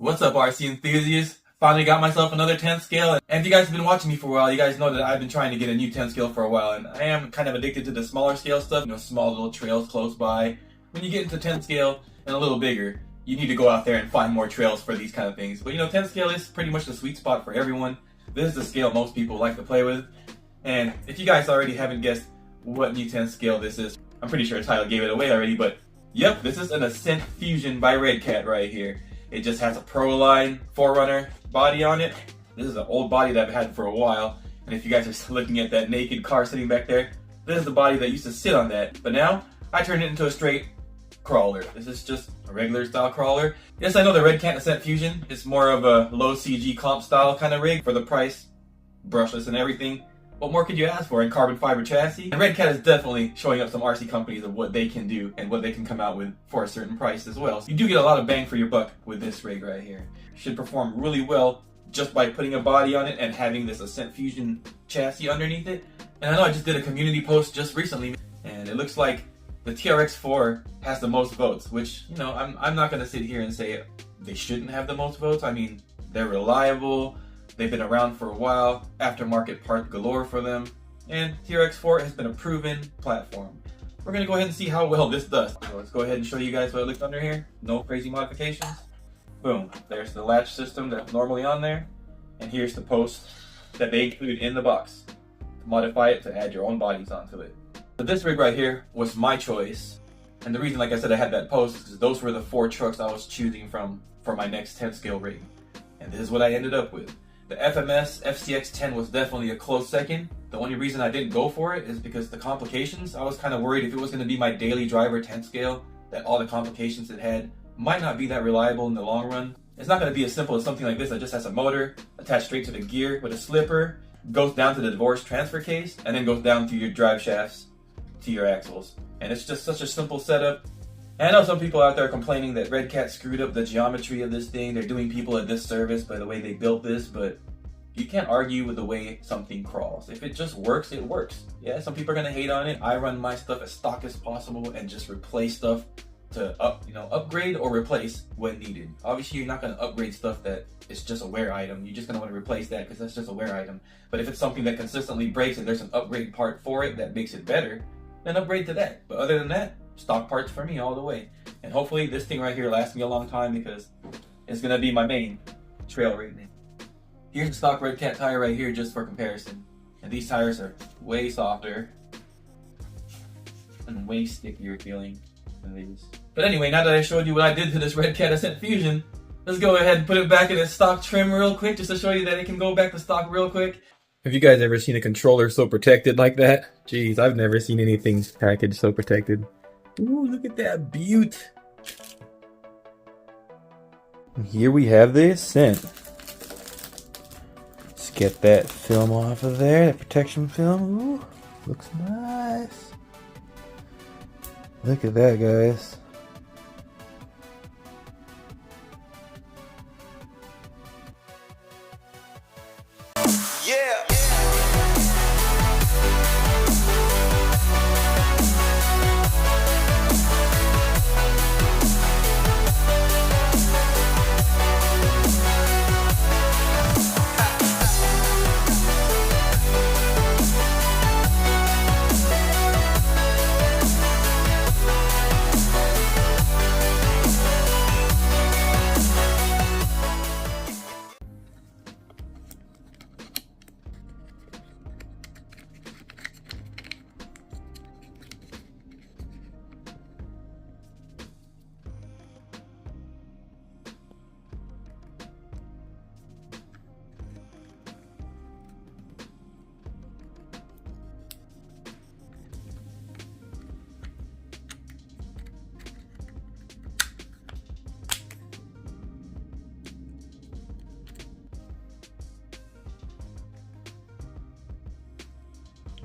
What's up, RC enthusiasts? Finally got myself another 10 scale, and if you guys have been watching me for a while, you guys know that I've been trying to get a new 10 scale for a while, and I am kind of addicted to the smaller scale stuff, small little trails close by. When you get into 10 scale and a little bigger, you need to go out there and find more trails for these kind of things. But 10 scale is pretty much the sweet spot for everyone. This is the scale most people like to play with, and if you guys already haven't guessed what new 10 scale this is, I'm pretty sure the title gave it away already, but yep, this is an Ascent Fusion by Redcat right here. It just has a Proline 4Runner body on it. This is an old body that I've had for a while. And if you guys are looking at that naked car sitting back there, this is the body that used to sit on that. But now, I turned it into a straight crawler. This is just a regular style crawler. Yes, I know the Redcat Ascent Fusion is more of a low CG comp style kind of rig for the price, brushless and everything. What more could you ask for in carbon fiber chassis? And Redcat is definitely showing up some RC companies of what they can do and what they can come out with for a certain price as well. So you do get a lot of bang for your buck with this rig right here. Should perform really well just by putting a body on it and having this Ascent Fusion chassis underneath it. And I know I just did a community post just recently, and it looks like the TRX4 has the most votes, which, I'm not going to sit here and say they shouldn't have the most votes. I mean, they're reliable. They've been around for a while, aftermarket part galore for them, and TRX4 has been a proven platform. We're going to go ahead and see how well this does. So let's go ahead and show you guys what it looks under here. No crazy modifications. Boom, there's the latch system that's normally on there, and here's the post that they include in the box to modify it to add your own bodies onto it. So this rig right here was my choice, and the reason, like I said, I had that post is because those were the 4 trucks I was choosing from for my next 10 scale rig, and this is what I ended up with. The FMS FCX10 was definitely a close second. The only reason I didn't go for it is because the complications. I was kind of worried if it was going to be my daily driver 10 scale, that all the complications it had might not be that reliable in the long run. It's not going to be as simple as something like this that just has a motor attached straight to the gear with a slipper, goes down to the divorce transfer case, and then goes down through your drive shafts to your axles. And it's just such a simple setup. And I know some people out there complaining that Redcat screwed up the geometry of this thing. They're doing people a disservice by the way they built this, but you can't argue with the way something crawls. If it just works, it works. Yeah, some people are gonna hate on it. I run my stuff as stock as possible and just replace stuff to upgrade or replace when needed. Obviously, you're not gonna upgrade stuff that is just a wear item. You're just gonna want to replace that because that's just a wear item. But if it's something that consistently breaks and there's an upgrade part for it that makes it better, then upgrade to that. But other than that, stock parts for me all the way. And hopefully this thing right here lasts me a long time because it's gonna be my main trail rig. Here's the stock Redcat tire right here just for comparison. And these tires are way softer and way stickier feeling than these. But anyway, now that I showed you what I did to this Redcat Ascent Fusion, let's go ahead and put it back in its stock trim real quick just to show you that it can go back to stock real quick. Have you guys ever seen a controller so protected like that? Jeez, I've never seen anything packaged so protected. Ooh, look at that beaut. And here we have the Ascent. Let's get that film off of there, that protection film. Ooh, looks nice. Look at that, guys. Yeah.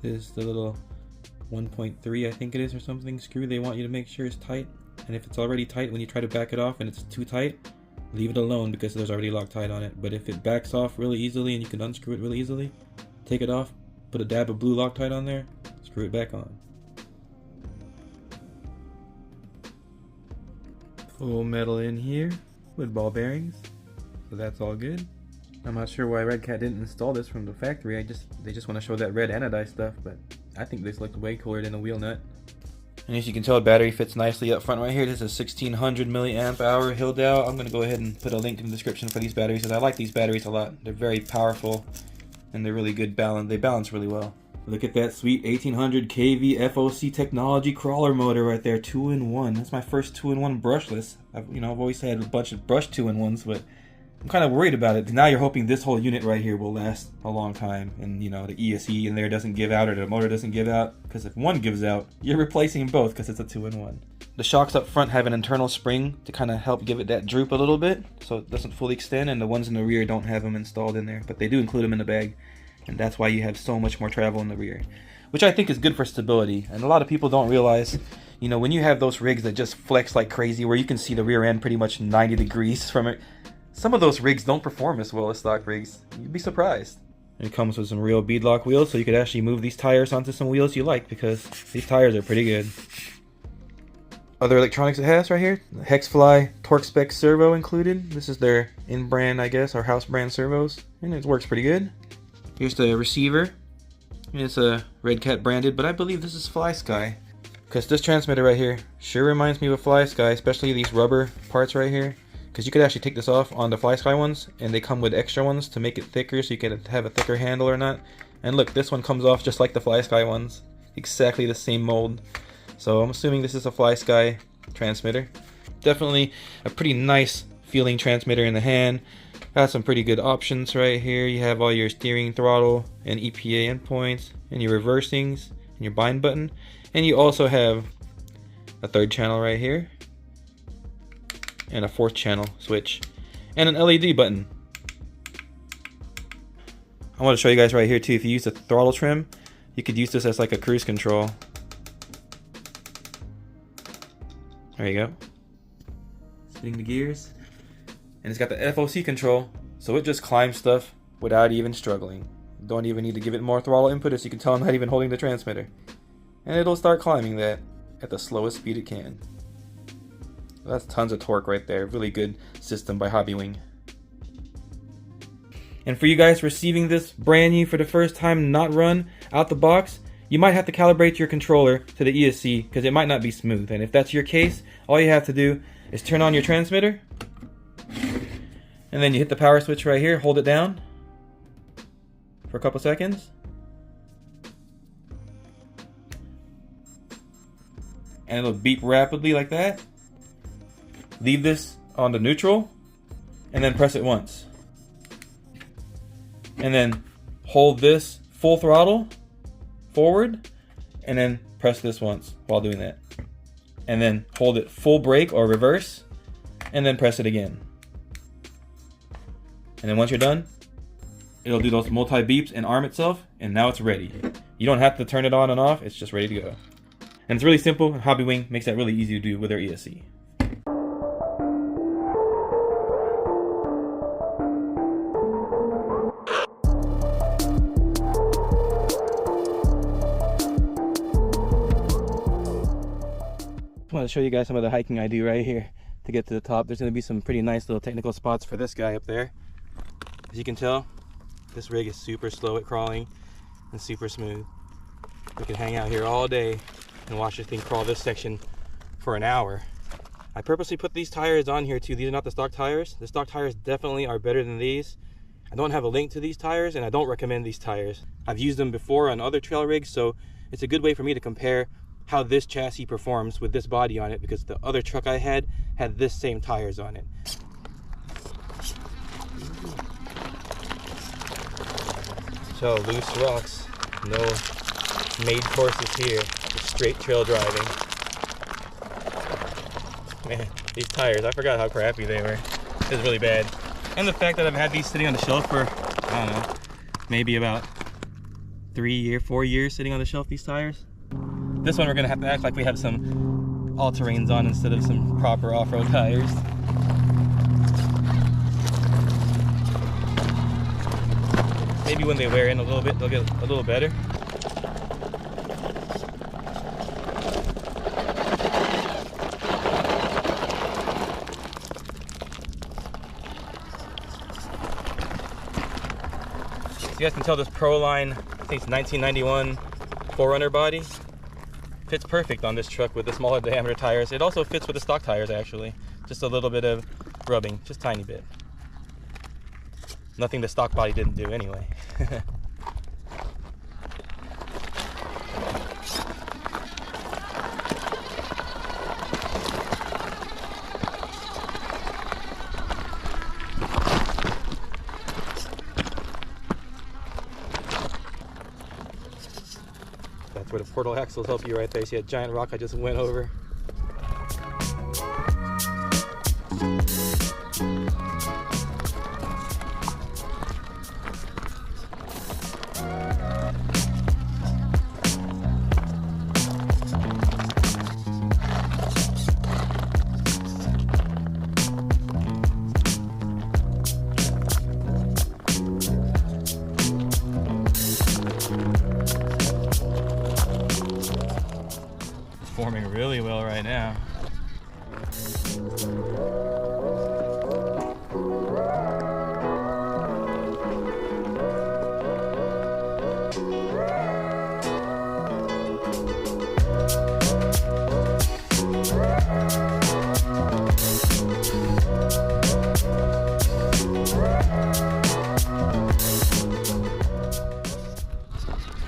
Is the little 1.3 I think it is or something screw they want you to make sure it's tight, and if it's already tight when you try to back it off and it's too tight, leave it alone because there's already Loctite on it. But if it backs off really easily and you can unscrew it really easily, take it off, put a dab of blue Loctite on there, screw it back on. Full metal in here. with ball bearings, so that's all good. I'm not sure why Redcat didn't install this from the factory. They just want to show that red anodized stuff, but I think this looked way cooler than a wheel nut. And as you can tell, the battery fits nicely up front right here. This is a 1600 milliamp hour Hoovo. I'm going to go ahead and put a link in the description for these batteries, because I like these batteries a lot. They're very powerful and they're really good balance. They balance really well. Look at that sweet 1800 kV FOC technology crawler motor right there, 2-in-1. That's my first 2-in-1 brushless. I've always had a bunch of brush 2-in-1s, but I'm kind of worried about it. Now you're hoping this whole unit right here will last a long time, and the ESC in there doesn't give out, or the motor doesn't give out, because if one gives out, you're replacing both because it's a 2-in-1. The shocks up front have an internal spring to kind of help give it that droop a little bit so it doesn't fully extend, and the ones in the rear don't have them installed in there, but they do include them in the bag, and that's why you have so much more travel in the rear, which I think is good for stability. And a lot of people don't realize, when you have those rigs that just flex like crazy, where you can see the rear end pretty much 90 degrees from it, some of those rigs don't perform as well as stock rigs. You'd be surprised. It comes with some real beadlock wheels, so you could actually move these tires onto some wheels you like, because these tires are pretty good. Other electronics it has right here, the Hexfly torque spec servo included. This is their in-brand, I guess, or house brand servos, and it works pretty good. Here's the receiver. It's a Redcat branded, but I believe this is FlySky, because this transmitter right here sure reminds me of a FlySky, especially these rubber parts right here. Because you could actually take this off on the FlySky ones, and they come with extra ones to make it thicker, so you can have a thicker handle or not. And look, this one comes off just like the FlySky ones, exactly the same mold. So I'm assuming this is a FlySky transmitter. Definitely a pretty nice feeling transmitter in the hand. Got some pretty good options right here. You have all your steering, throttle, and EPA endpoints, and your reversing's, and your bind button. And you also have a third channel right here, and a fourth channel switch, and an LED button. I want to show you guys right here too, if you use the throttle trim, you could use this as like a cruise control. There you go. Spinning the gears. And it's got the FOC control, so it just climbs stuff without even struggling. Don't even need to give it more throttle input, as you can tell I'm not even holding the transmitter. And it'll start climbing that at the slowest speed it can. That's tons of torque right there. Really good system by Hobbywing. And for you guys receiving this brand new for the first time, not run out the box, you might have to calibrate your controller to the ESC, because it might not be smooth. And if that's your case, all you have to do is turn on your transmitter, and then you hit the power switch right here, hold it down for a couple seconds, and it'll beep rapidly like that. Leave this on the neutral, and then press it once. And then hold this full throttle forward, and then press this once while doing that. And then hold it full brake or reverse, and then press it again. And then once you're done, it'll do those multi-beeps and arm itself, and now it's ready. You don't have to turn it on and off, it's just ready to go. And it's really simple. Hobbywing makes that really easy to do with their ESC. I want to show you guys some of the hiking I do right here to get to the top. There's going to be some pretty nice little technical spots for this guy up there. As you can tell, this rig is super slow at crawling and super smooth. We can hang out here all day and watch this thing crawl this section for an hour. I purposely put these tires on here too. These are not the stock tires. The stock tires definitely are better than these. I don't have a link to these tires, and I don't recommend these tires. I've used them before on other trail rigs, so it's a good way for me to compare how this chassis performs with this body on it, because the other truck I had this same tires on it. So loose rocks, no made courses here, just straight trail driving. Man, these tires, I forgot how crappy they were. It was really bad. And the fact that I've had these sitting on the shelf for, I don't know, maybe about 4 years sitting on the shelf, these tires. This one we're gonna have to act like we have some all-terrains on instead of some proper off-road tires. Maybe when they wear in a little bit, they'll get a little better. So you guys can tell this Proline, I think it's 1991 4Runner body, fits perfect on this truck with the smaller diameter tires. It also fits with the stock tires actually. Just a little bit of rubbing, just tiny bit. Nothing the stock body didn't do anyway. That's where the portal axles help you right there. See that giant rock I just went over? Forming really well right now.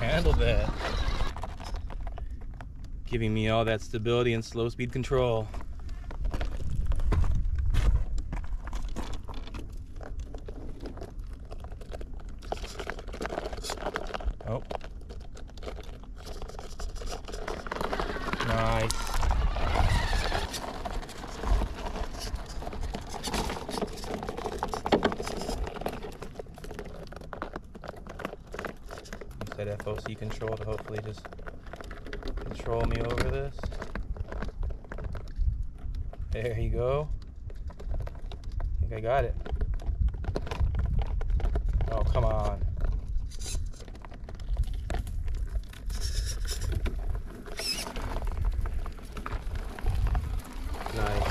Handle that. Giving me all that stability and slow speed control. Oh. Nice. Use that FOC control to hopefully just control me over this. There you go. I think I got it. Oh, come on. Nice.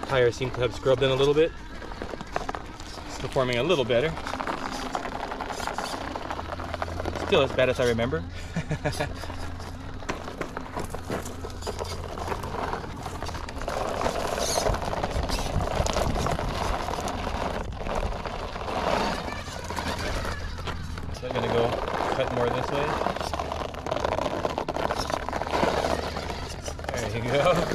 Tires seem to have scrubbed in a little bit. Performing a little better. Still as bad as I remember. So I'm gonna go cut more this way. There you go.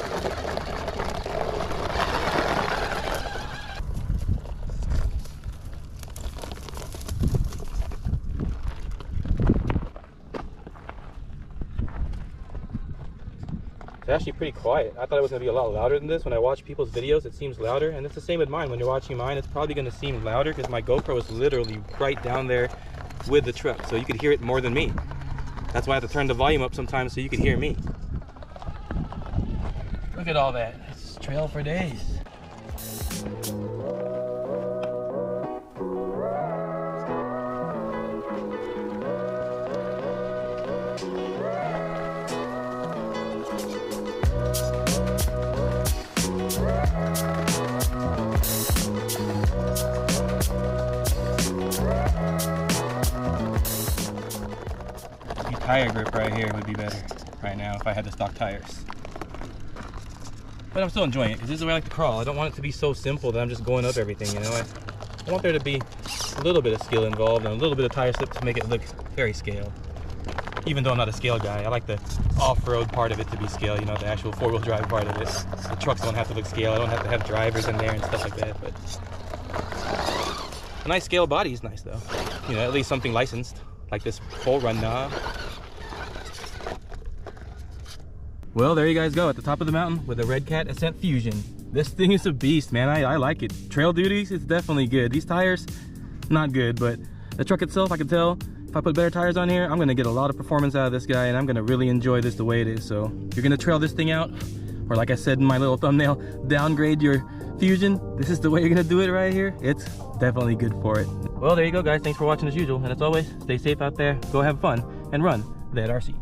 It's actually pretty quiet. I thought it was going to be a lot louder than this. When I watch people's videos, it seems louder, and it's the same with mine. When you're watching mine, it's probably going to seem louder because my GoPro is literally right down there with the truck, so you could hear it more than me. That's why I have to turn the volume up sometimes so you can hear me. Look at all that. It's trail for days. Tire grip right here would be better right now if I had the stock tires. But I'm still enjoying it because this is the way I like to crawl. I don't want it to be so simple that I'm just going up everything, you know. I want there to be a little bit of skill involved and a little bit of tire slip to make it look very scale. Even though I'm not a scale guy, I like the off-road part of it to be scale, you know, the actual four-wheel drive part of it. The trucks don't have to look scale. I don't have to have drivers in there and stuff like that, but a nice scale body is nice though. You know, at least something licensed, like this full run knob. Well, there you guys go at the top of the mountain with the Redcat Ascent Fusion. This thing is a beast, man. I like it. Trail duties, it's definitely good. These tires, not good, but the truck itself, I can tell if I put better tires on here, I'm gonna get a lot of performance out of this guy, and I'm gonna really enjoy this the way it is. So you're gonna trail this thing out, or like I said in my little thumbnail, downgrade your Fusion. This is the way you're gonna do it right here. It's definitely good for it. Well, there you go, guys. Thanks for watching as usual, and as always, stay safe out there, go have fun, and run that RC.